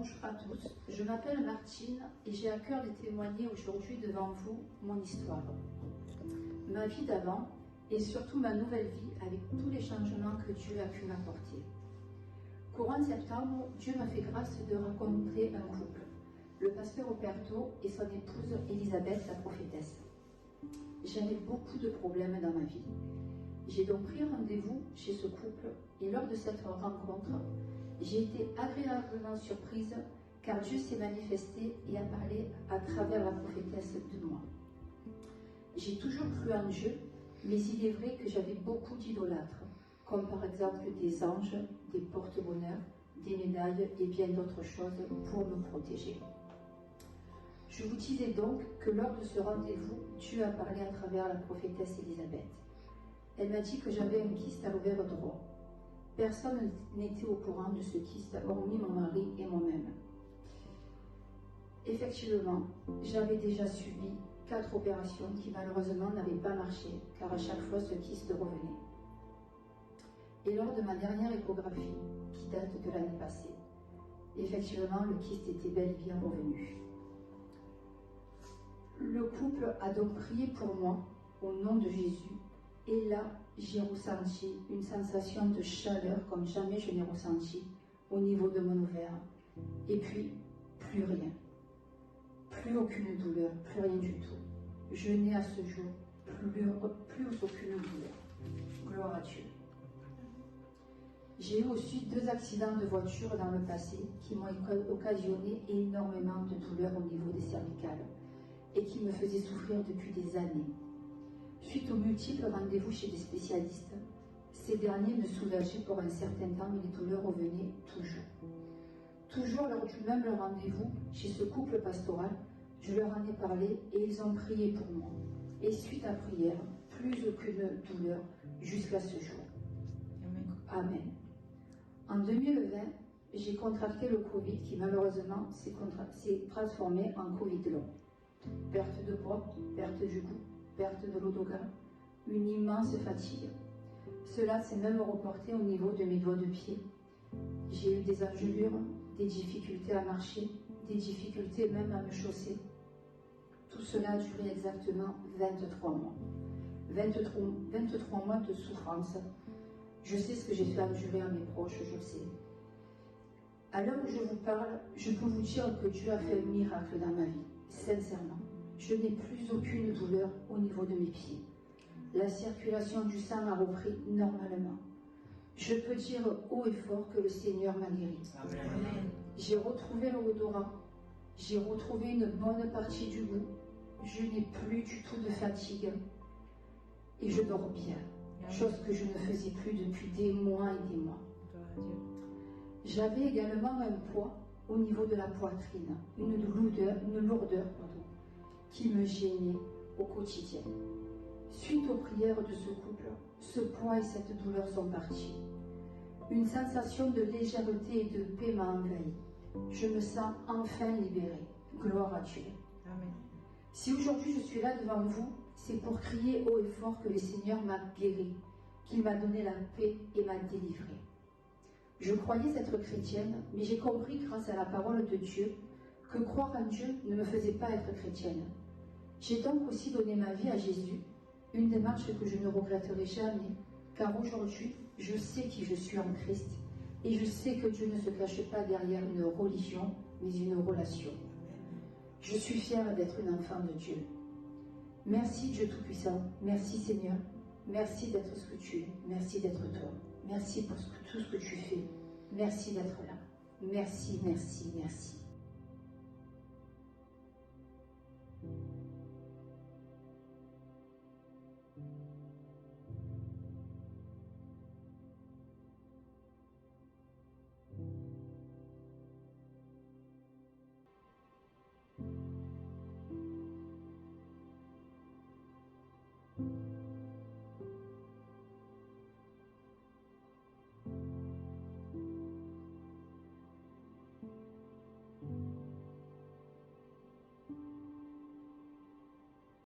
Bonjour à tous, je m'appelle Martine et j'ai à cœur de témoigner aujourd'hui devant vous mon histoire. Ma vie d'avant et surtout ma nouvelle vie avec tous les changements que Dieu a pu m'apporter. Courant septembre, Dieu m'a fait grâce de rencontrer un couple, le pasteur Operto et son épouse Elisabeth, la prophétesse. J'avais beaucoup de problèmes dans ma vie. J'ai donc pris rendez-vous chez ce couple et lors de cette rencontre, j'ai été agréablement surprise car Dieu s'est manifesté et a parlé à travers la prophétesse de moi. J'ai toujours cru en Dieu, mais il est vrai que j'avais beaucoup d'idolâtres, comme par exemple des anges, des porte-bonheur, des médailles et bien d'autres choses pour me protéger. Je vous disais donc que lors de ce rendez-vous, Dieu a parlé à travers la prophétesse Elisabeth. Elle m'a dit que j'avais un kyste à l'ovaire droit. Personne n'était au courant de ce kyste, hormis mon mari et moi-même. Effectivement, j'avais déjà subi 4 opérations qui malheureusement n'avaient pas marché, car à chaque fois ce kyste revenait. Et lors de ma dernière échographie, qui date de l'année passée, effectivement le kyste était bel et bien revenu. Le couple a donc prié pour moi, au nom de Jésus, et là, j'ai ressenti une sensation de chaleur comme jamais je n'ai ressenti au niveau de mon ovaire. Et puis, plus rien. Plus aucune douleur, plus rien du tout. Je n'ai à ce jour plus aucune douleur. Gloire à Dieu. J'ai eu aussi 2 accidents de voiture dans le passé qui m'ont occasionné énormément de douleurs au niveau des cervicales et qui me faisaient souffrir depuis des années. Suite aux multiples rendez-vous chez des spécialistes, ces derniers me soulageaient pour un certain temps, mais les douleurs revenaient toujours. Toujours lors du même rendez-vous chez ce couple pastoral, je leur en ai parlé et ils ont prié pour moi. Et suite à prière, plus aucune douleur jusqu'à ce jour. Amen. En 2020, j'ai contracté le Covid qui malheureusement s'est transformé en Covid long. Perte de poids, perte du goût, perte de l'odorat, une immense fatigue. Cela s'est même reporté au niveau de mes doigts de pied. J'ai eu des engelures, des difficultés à marcher, des difficultés même à me chausser. Tout cela a duré exactement 23 mois. 23 mois de souffrance. Je sais ce que j'ai fait endurer à mes proches, je le sais. À l'heure où je vous parle, je peux vous dire que Dieu a fait un miracle dans ma vie, sincèrement. Je n'ai plus aucune douleur au niveau de mes pieds. La circulation du sang a repris normalement. Je peux dire haut et fort que le Seigneur m'a guéri. Amen. J'ai retrouvé l'odorat. J'ai retrouvé une bonne partie du goût. Je n'ai plus du tout de fatigue. Et je dors bien. Chose que je ne faisais plus depuis des mois et des mois. J'avais également un poids au niveau de la poitrine. Une lourdeur, qui me gênait au quotidien. Suite aux prières de ce couple, ce poids et cette douleur sont partis. Une sensation de légèreté et de paix m'a envahi. Je me sens enfin libérée. Gloire à Dieu. Amen. Si aujourd'hui je suis là devant vous, c'est pour crier haut et fort que le Seigneur m'a guéri, qu'il m'a donné la paix et m'a délivrée. Je croyais être chrétienne, mais j'ai compris grâce à la parole de Dieu que croire en Dieu ne me faisait pas être chrétienne. J'ai donc aussi donné ma vie à Jésus, une démarche que je ne regretterai jamais, car aujourd'hui, je sais qui je suis en Christ, et je sais que Dieu ne se cache pas derrière une religion, mais une relation. Je suis fière d'être une enfant de Dieu. Merci Dieu Tout-Puissant, merci Seigneur, merci d'être ce que tu es, merci d'être toi, merci pour tout ce que tu fais, merci d'être là, merci, merci, merci.